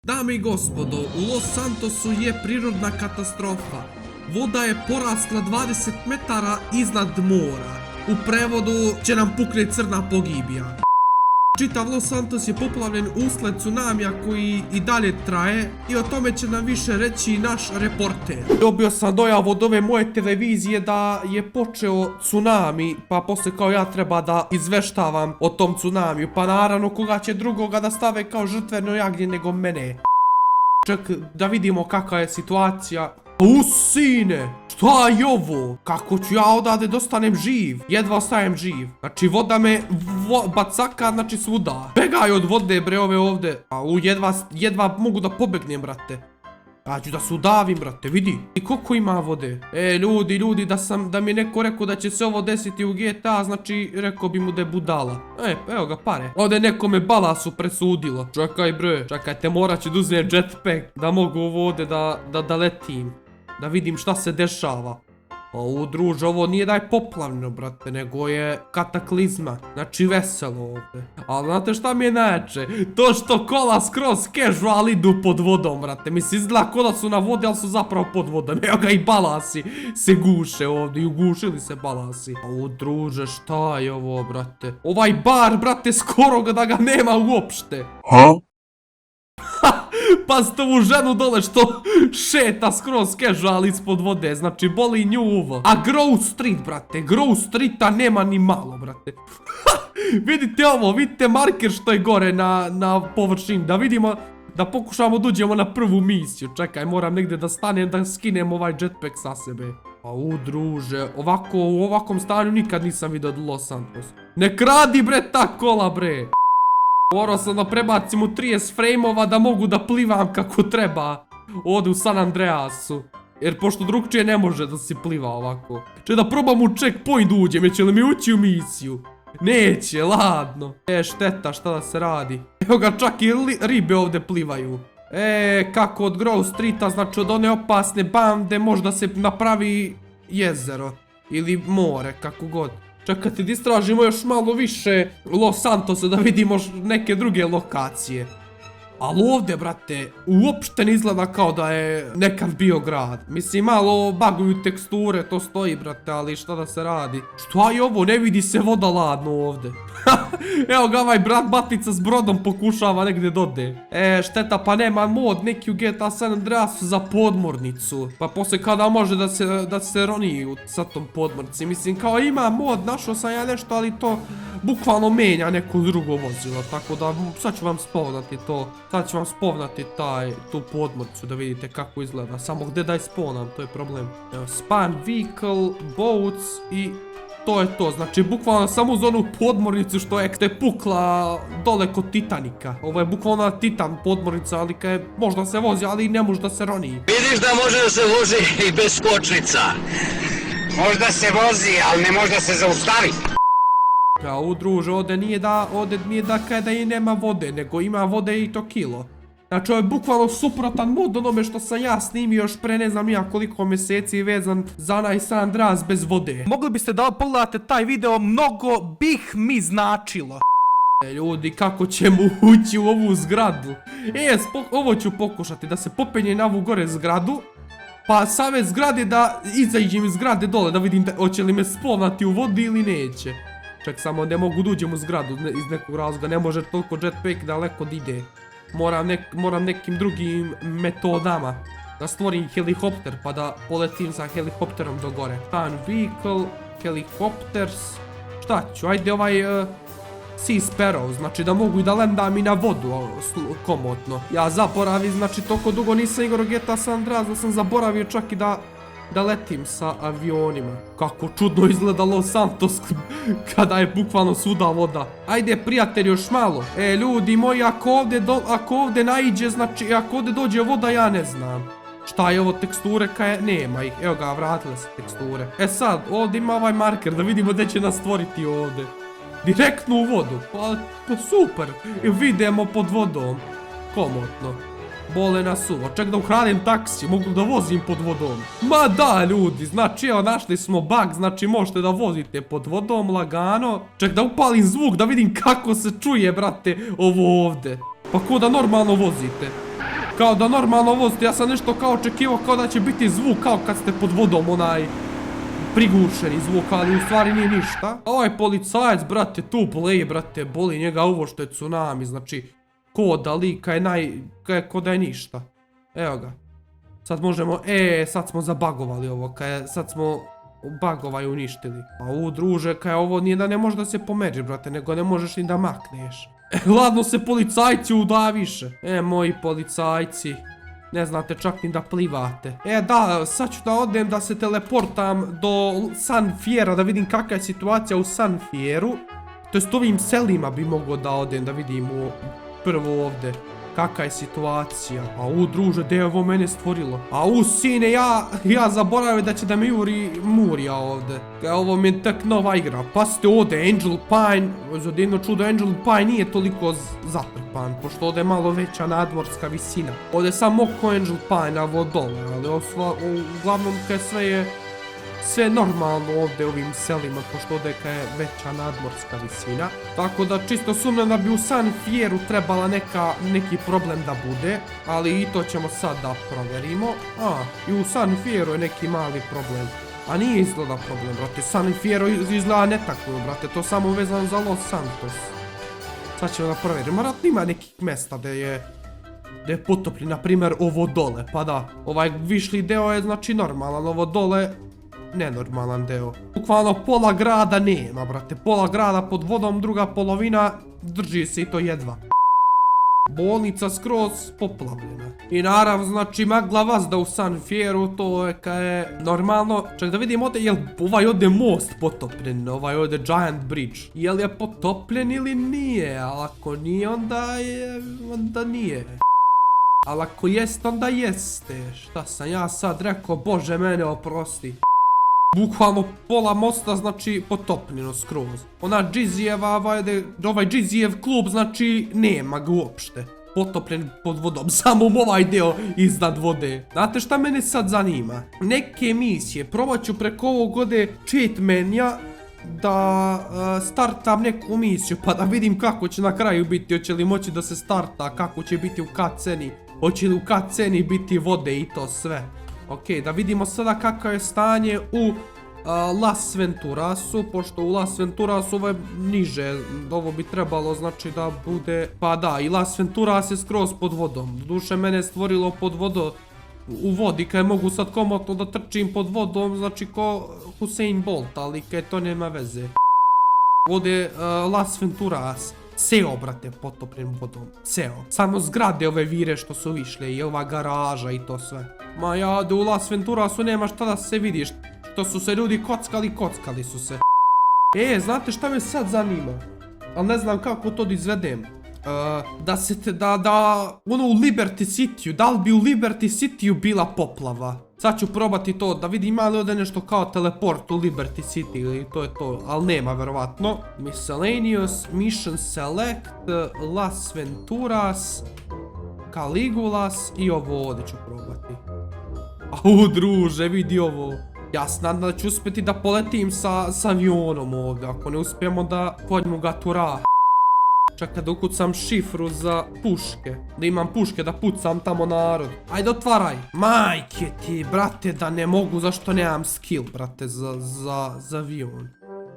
Dame i gospodo, u Los Santosu je prirodna katastrofa. Voda je porasla 20 metara iznad mora. U prevodu će nam pukne crna pogibija. Čitav Los Santos je poplavljen usled tsunamija koji i dalje traje i o tome će nam više reći naš reporter. Dobio sam dojavu od ove moje televizije da je počeo tsunami, pa posle kao ja treba da izveštavam o tom tsunamiju. Pa naravno koga će drugoga da stave kao žrtveno jagnje nego mene. Ček da vidimo kakva je situacija. Sine, šta je ovo? Kako ću ja odavde dostanem živ? Jedva ostajem živ. Znači voda me bacaka, znači svuda. Begaj od vode bre ove ovde. Jedva mogu da pobegnem brate. Ja ću da se udavim brate, vidi. I koliko ima vode? Ljudi, da mi je neko rekao da će se ovo desiti u GTA, znači rekao bi mu da je budala. Evo ga pare. Ovdje nekome balasu presudilo. Čekaj bre, čekajte, morat ću da uzmem jetpack da mogu ovdje da letim. Da vidim šta se dešava. Druže, ovo nije da je poplavno, brate, nego je kataklizma. Znači veselo ovdje. Ali znate šta mi je najjače? To što kola skroz casual idu pod vodom, brate. Mislim, izgleda kola su na vodi, ali su zapravo pod vodom. Evo ga i balasi se guše ovdje. I ugušili se balasi. Druže, šta je ovo, brate? Ovaj bar, brate, skoro da ga nema uopšte. Pazite ovu ženu dole što šeta skroz casual ispod vode, znači boli nju uvo. A Grove Street, brate, Grove Streeta nema ni malo, brate. Vidite ovo, vidite marker što je gore na površini, da vidimo, da pokušamo da uđemo na prvu misiju. Čekaj, moram negdje da stanem, da skinem ovaj jetpack sa sebe. Druže, u ovakvom stanju nikad nisam vidio od Los Santos. Ne kradi bre ta kola bre. Morao sam da prebacim u 30 frame-ova da mogu da plivam kako treba ovdje u San Andreasu. Jer pošto drugčije ne može da se pliva ovako. Če da probam u checkpoint uđem, neće li mi ući u misiju? Neće, ladno. Šteta, šta da se radi. Evo ga, čak i ribe ovdje plivaju. Kako od Grove Streeta, znači od one opasne bande možda se napravi jezero. Ili more, kako god. Čekajte da istražimo još malo više Los Santosa da vidimo neke druge lokacije. Ali ovdje, brate, uopšte ne izgleda kao da je nekad bio grad. Mislim, malo baguju teksture, to stoji, brate, ali šta da se radi? Šta je ovo? Ne vidi se voda ladno ovdje. Evo ga ovaj brat batica s brodom pokušava negdje dode. Šteta, pa nema mod neki u GTA San Andreasu za podmornicu. Pa poslije kada može da se roni sa tom podmornici. Mislim, kao ima mod, našao sam ja nešto, ali to bukvalno menja neko drugo vozilo. Tako da sad ću vam spawnati to. Sad ću vam spawnati tu podmornicu da vidite kako izgleda. Samo gdje da je spawnam, to je problem. Evo, spawn vehicle, boats i to je to. Znači, bukvalno samo uz onu podmornicu što je pukla dole kod Titanika. Ovo je bukvalno Titan podmornica, ali možda se vozi, ali ne može da se roni. Vidiš da može da se vozi i bez skočnica. Možda se vozi, ali ne može da se zaustavi. Druže, ovdje nije da kada i nema vode, nego ima vode i to kilo. Znači, ovo je bukvalno suprotan mod onome što sam ja snimio još pre ne znam nija koliko mjeseci vezan za onaj San Andreas bez vode. Mogli biste da pogledate taj video, mnogo bih mi značilo. Ljudi, kako ćemo ući u ovu zgradu? Ovo ću pokušati, da se popenje na ovu gore zgradu. Pa same zgrade da izađem iz zgrade dole, da vidim hoće li me spawnati u vodi ili neće. Ček, samo ne mogu da uđem u zgradu iz nekog razloga, ne može toliko jetpack daleko da ide. Moram nekim drugim metodama da stvorim helikopter pa da poletim sa helikopterom do gore. Fan vehicle, helikopters, šta ću, ajde ovaj Sea Sparrow, znači da mogu i da lendam i na vodu komotno. Ja zaboravim, znači toliko dugo nisam igrao GTA San Andreas da sam zaboravio čak i da letim sa avionima. Kako čudno izgleda Los Santos kada je bukvalno svuda voda. Ajde prijatelj još malo. Ljudi moji, ako ovdje naiđe, znači ako ovdje dođe voda, ja ne znam. Šta je ovo teksture kaj nema ih. Evo ga, vratile se teksture. Sad, ovdje ima ovaj marker da vidimo gdje će nas stvoriti ovdje. Direktno u vodu. Pa super. I vidimo pod vodom. Komotno. Bole nas suvo. Ček da uhranim taksi, mogu da vozim pod vodom. Ma da ljudi, znači evo našli smo bug, znači možete da vozite pod vodom lagano. Ček da upalim zvuk da vidim kako se čuje brate ovo ovdje. Pa ko da normalno vozite. Kao da normalno vozite, ja sam nešto kao očekivao kao da će biti zvuk kao kad ste pod vodom, onaj prigušeni zvuk, ali u stvari nije ništa. Ovaj policajac, brate, tu bleje, brate, boli njega ovo što je tsunami, znači, ko da lika je ko da je ništa. Evo ga. Sad možemo, sad smo zabagovali ovo, sad smo bagova i uništili. A druže, ovo nije da ne može da se pomeriš, brate, nego ne možeš ni da makneš. Ladno se policajci udaviše. Moji policajci, ne znate čak ni da plivate. Da, sad ću da odem da se teleportam do San Fiera, da vidim kakva je situacija u San Fieru. To jest ovim selima bi mogao da odem da vidim prvo ovde kakva je situacija. Druže, gdje je ovo mene stvorilo? Sine, ja zaboravim da će da mi juri Murija ovde. Ovo mi je tek nova igra. Pasite ovde, Angel Pine, za jedno čudo Angel Pine nije toliko zatrpan, pošto ovde je malo veća nadmorska visina. Ovde je samo oko Angel Pine, ovo dole, ali uglavnom sve je normalno ovdje u ovim selima, pošto ovdje je veća nadmorska visina. Tako da čisto sumnjam da bi u San Fieru trebala neki problem da bude, ali i to ćemo sad da provjerimo. I u San Fieru je neki mali problem. A nije izgleda problem, brate, San Fieru izgleda ne tako, brate, to samo vezano za Los Santos. Sad ćemo da provjerimo, vjerojatno ima nekih mesta gdje je potopljen, na primjer ovo dole, pa da, ovaj višli deo je znači normalan, ovo dole nenormalan deo. Bukvalno pola grada nema, brate, pola grada pod vodom, druga polovina drži se i to jedva. Bolnica skroz poplavljena. I naravno, znači, magla vazda u San Fieru, to je normalno. Čak da vidimo ovdje, jel ovaj ovdje most potopljen, ovaj ovdje Giant Bridge. Jel je potopljen ili nije? Ali ako nije, onda nije. Ali ako jest, onda jeste. Šta sam ja sad rekao, Bože mene oprosti. Bukvalno pola mosta, znači, potopljeno skroz. Ona Džizijeva, ovaj Džizijev klub, znači, nema ga uopšte. Potopljen pod vodom, samo ovaj deo iznad vode. Znate šta mene sad zanima? Neke misije, probat ću preko ovog ovdje cheat menja da startam neku misiju, pa da vidim kako će na kraju biti, hoće li moći da se starta, kako će biti u cutsceni, hoće li u cutsceni biti vode i to sve. Ok, da vidimo sada kako je stanje u Las Venturasu, pošto u Las Venturasu ovo je niže, ovo bi trebalo znači da bude, pa da, i Las Venturas je skroz pod vodom. Doduše mene je stvorilo pod vodom, u vodi, kaj mogu sad komotno da trčim pod vodom, znači ko Usain Bolt, ali kaj to nema veze. Ovdje Las Venturas, ceo, brate, potopljen vodom, ceo. Samo zgrade ove vire što su višle i ova garaža i to sve. Ma ja, da u Las Venturasu nema šta da se vidiš, što su se ljudi kockali su se. Znate šta me sad zanima? Ali ne znam kako to da izvedem. Ono u Liberty City-u, da li bi u Liberty City-u bila poplava? Sad ću probati to, da vidim ima li ovdje nešto kao teleport u Liberty City ili to je to, ali nema verovatno. Miscellaneous, Mission Select, Las Venturas, Caligulas i ovo ovdje ću probati. Druže, vidi ovo. Ja se nadam da ću uspjeti da poletim sa avionom ovdje, ako ne uspijemo da pođemo ga tura. Čekaj da ukucam šifru za puške, da imam puške da pucam tamo narod. Ajde otvaraj. Majke ti, brate, da ne mogu, zašto nemam skill, brate, za avion.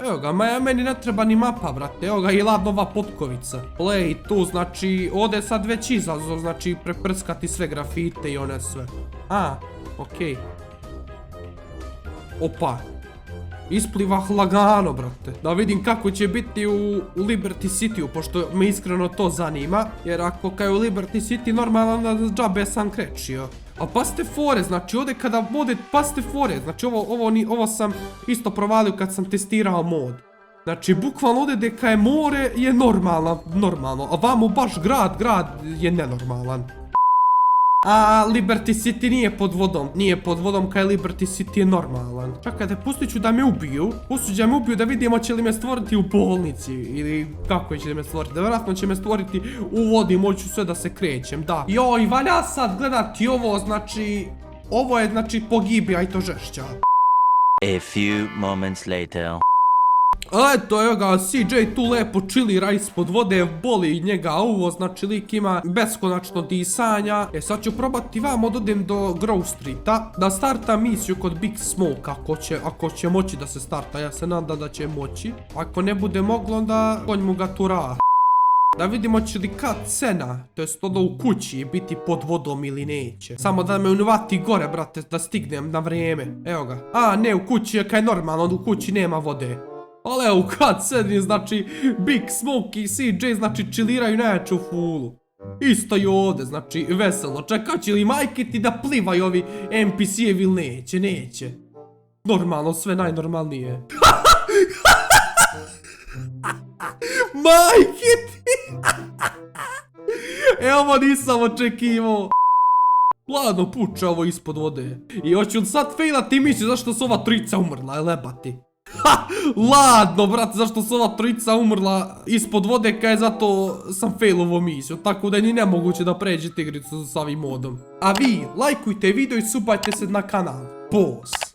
Evo ga, meni ne treba ni mapa, brate, evo ga i ladnova potkovica. Play tu, znači, ovdje je sad već izazov, znači preprskati sve grafite i one sve. Okej. Opa. Isplivah lagano, brate. Da vidim kako će biti u Liberty City-u, pošto me iskreno to zanima. Jer ako kao u Liberty City normalno onda džabe sam krečio. A pasite fore, znači ovdje kada bude, pasite fore, znači ovo sam isto provalio kad sam testirao mod. Znači bukvalno ovdje deka je more je normalno, a vamo baš grad je nenormalan. A Liberty City nije pod vodom kaj Liberty City je normalan. Čekajte, pustit ću da me ubiju. Da vidimo će li me stvoriti u bolnici ili kako će me stvoriti. Da vjerojatno će me stvoriti u vodi, moću sve da se krećem, da. Joj, valja sad gledati ovo, znači, ovo je znači pogibija i to žešća. A few moments later. A eto, evo ga, CJ tu lepo chillira ispod vode, boli njega ovo, znači lik ima beskonačno disanja. Sad ću probati vamo da odem do Grove Streeta, da starta misiju kod Big Smoke, ako će moći da se starta, ja se nadam da će moći. Ako ne bude moglo, onda konjmu ga tura. Da vidimo će li kat cena, to jest ono u kući, biti pod vodom ili neće. Samo da me unvati gore, brate, da stignem na vrijeme. Evo ga. A, ne, u kući je kaj normalno, u kući nema vode. Ali evo, u kat ceni, znači, Big Smoke i CJ, znači, chilliraju najjače u fulu. Isto i ovdje, znači, veselo. Čekaj, će li majkiti da plivaju ovi NPC-evi ili neće. Normalno, sve najnormalnije. Majke ti! Evo nisam očekivao. Ladno puče ovo ispod vode. I hoću sad failati misli zašto su ova trojica umrla, je lebati. Ha! Ladno, brate, zašto su ova trojica umrla ispod vode, kaj zato sam failovo misiju. Tako da je ni nemoguće da pređete igricu s ovim modom. A vi, lajkujte video i subajte se na kanal. Boss!